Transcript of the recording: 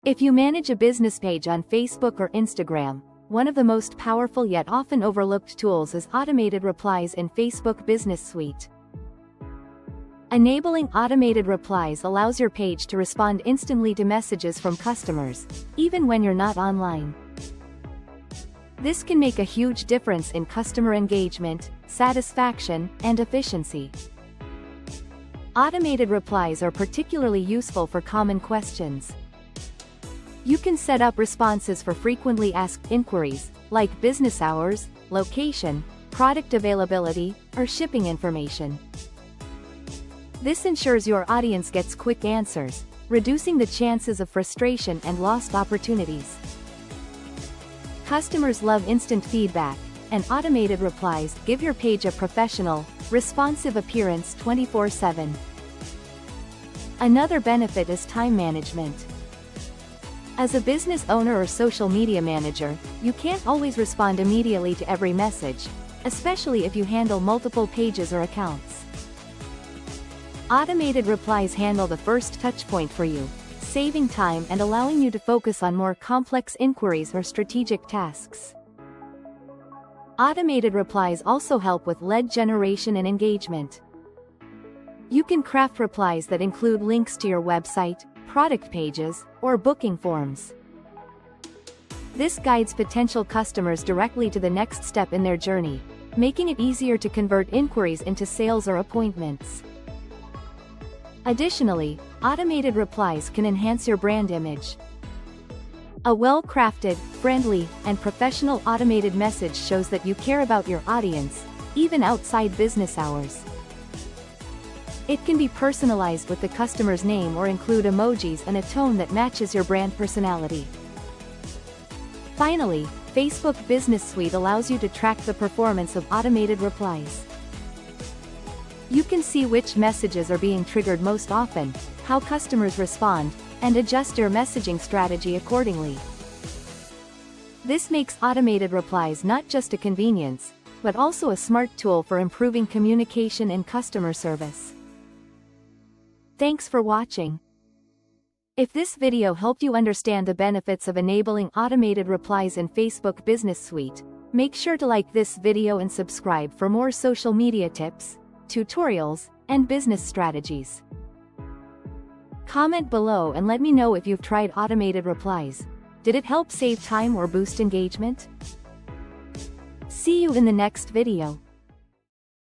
If you manage a business page on Facebook or Instagram, one of the most powerful yet often overlooked tools is automated replies in Facebook Business Suite. Enabling automated replies allows your page to respond instantly to messages from customers, even when you're not online. This can make a huge difference in customer engagement, satisfaction, and efficiency. Automated replies are particularly useful for common questions. You can set up responses for frequently asked inquiries, like business hours, location, product availability, or shipping information. This ensures your audience gets quick answers, reducing the chances of frustration and lost opportunities. Customers love instant feedback, and automated replies give your page a professional, responsive appearance 24/7. Another benefit is time management. As a business owner or social media manager, you can't always respond immediately to every message, especially if you handle multiple pages or accounts. Automated replies handle the first touchpoint for you, saving time and allowing you to focus on more complex inquiries or strategic tasks. Automated replies also help with lead generation and engagement. You can craft replies that include links to your website, product pages, or booking forms. This guides potential customers directly to the next step in their journey, making it easier to convert inquiries into sales or appointments. Additionally, automated replies can enhance your brand image. A well-crafted, friendly, and professional automated message shows that you care about your audience, even outside business hours. It can be personalized with the customer's name or include emojis and a tone that matches your brand personality. Finally, Facebook Business Suite allows you to track the performance of automated replies. You can see which messages are being triggered most often, how customers respond, and adjust your messaging strategy accordingly. This makes automated replies not just a convenience, but also a smart tool for improving communication and customer service. Thanks for watching. If this video helped you understand the benefits of enabling automated replies in Facebook Business Suite, make sure to like this video and subscribe for more social media tips, tutorials, and business strategies. Comment below and let me know if you've tried automated replies. Did it help save time or boost engagement? See you in the next video.